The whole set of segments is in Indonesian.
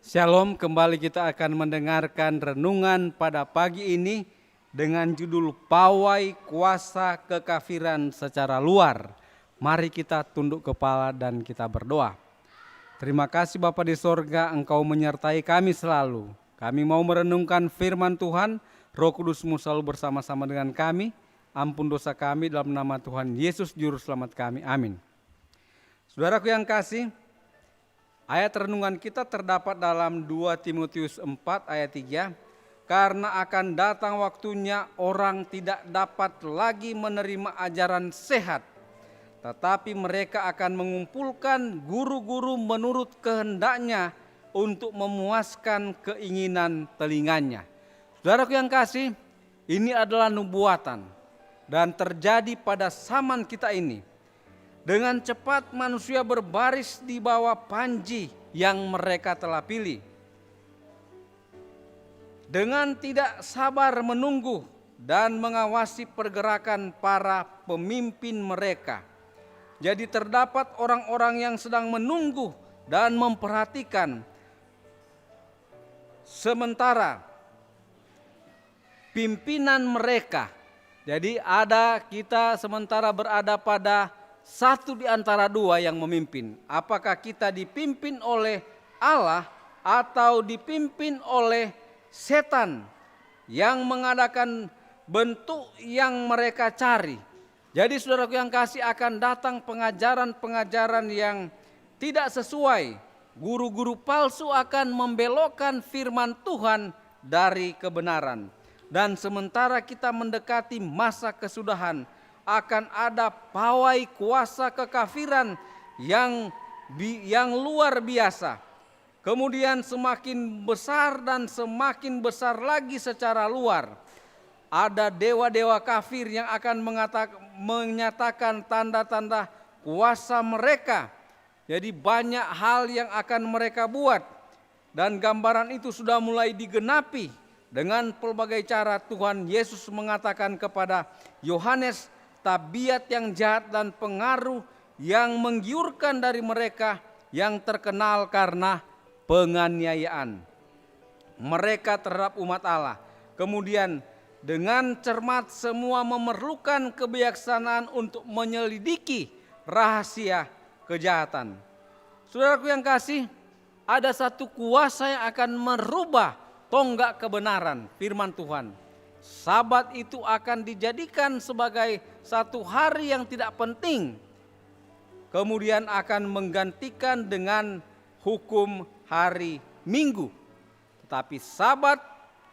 Shalom, kembali kita akan mendengarkan renungan pada pagi ini dengan judul Pawai Kuasa Kekafiran Secara Luar. Mari kita tunduk kepala dan kita berdoa. Terima kasih Bapa di sorga, Engkau menyertai kami selalu. Kami mau merenungkan firman Tuhan, Roh Kudus-Mu selalu bersama-sama dengan kami. Ampun dosa kami dalam nama Tuhan Yesus Juru Selamat kami, amin. Saudaraku yang kasih, ayat renungan kita terdapat dalam 2 Timotius 4 ayat 3. Karena akan datang waktunya orang tidak dapat lagi menerima ajaran sehat, tetapi mereka akan mengumpulkan guru-guru menurut kehendaknya untuk memuaskan keinginan telinganya. Saudaraku yang kasih, ini adalah nubuatan dan terjadi pada zaman kita ini. Dengan cepat manusia berbaris di bawah panji yang mereka telah pilih. Dengan tidak sabar menunggu dan mengawasi pergerakan para pemimpin mereka. Jadi terdapat orang-orang yang sedang menunggu dan memperhatikan. Sementara pimpinan mereka. Jadi kita sementara berada pada satu di antara dua yang memimpin. Apakah kita dipimpin oleh Allah atau dipimpin oleh setan yang mengadakan bentuk yang mereka cari. Jadi saudaraku yang kasih, akan datang pengajaran-pengajaran yang tidak sesuai. Guru-guru palsu akan membelokkan firman Tuhan dari kebenaran. Dan sementara kita mendekati masa kesudahan, akan ada pawai kuasa kekafiran yang luar biasa. Kemudian semakin besar dan semakin besar lagi secara luar. Ada dewa-dewa kafir yang akan menyatakan tanda-tanda kuasa mereka. Jadi banyak hal yang akan mereka buat. Dan gambaran itu sudah mulai digenapi. Dengan pelbagai cara Tuhan Yesus mengatakan kepada Yohanes, tabiat yang jahat dan pengaruh yang menggiurkan dari mereka yang terkenal karena penganiayaan mereka terhadap umat Allah. Kemudian dengan cermat semua memerlukan kebijaksanaan untuk menyelidiki rahasia kejahatan. Saudaraku yang kasih, ada satu kuasa yang akan merubah tonggak kebenaran firman Tuhan. Sabat itu akan dijadikan sebagai satu hari yang tidak penting. Kemudian akan menggantikan dengan hukum hari Minggu. Tetapi Sabat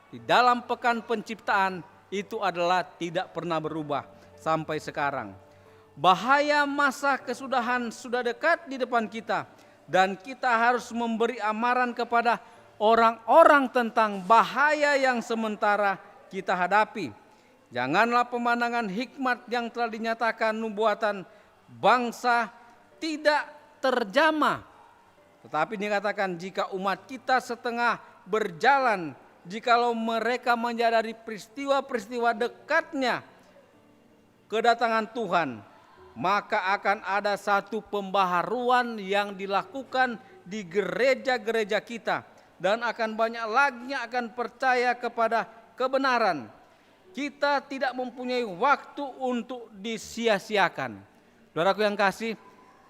di dalam pekan penciptaan itu adalah tidak pernah berubah sampai sekarang. Bahaya masa kesudahan sudah dekat di depan kita. Dan kita harus memberi amaran kepada orang-orang tentang bahaya yang sementara kita hadapi. Janganlah pemandangan hikmat yang telah dinyatakan nubuatan bangsa tidak terjamah. Tetapi dikatakan jika umat kita setengah berjalan, jikalau mereka menyadari peristiwa-peristiwa dekatnya kedatangan Tuhan, maka akan ada satu pembaharuan yang dilakukan di gereja-gereja kita. Dan akan banyak lagi yang akan percaya kepada kebenaran. Kita tidak mempunyai waktu untuk disia-siakan. Saudaraku yang kasih,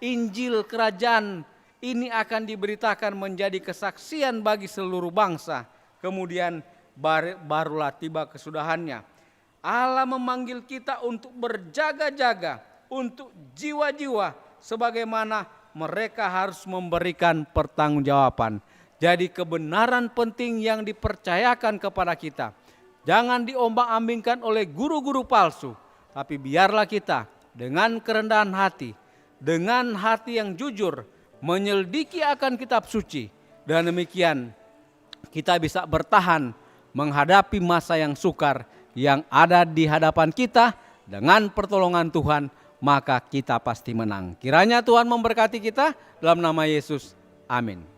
Injil kerajaan ini akan diberitakan menjadi kesaksian bagi seluruh bangsa. Kemudian barulah tiba kesudahannya. Allah memanggil kita untuk berjaga-jaga untuk jiwa-jiwa sebagaimana mereka harus memberikan pertanggungjawaban. Jadi kebenaran penting yang dipercayakan kepada kita. Jangan diombang-ambingkan oleh guru-guru palsu. Tapi biarlah kita dengan kerendahan hati, dengan hati yang jujur, menyelidiki akan kitab suci. Dan demikian kita bisa bertahan menghadapi masa yang sukar yang ada di hadapan kita. Dengan pertolongan Tuhan, maka kita pasti menang. Kiranya Tuhan memberkati kita dalam nama Yesus. Amin.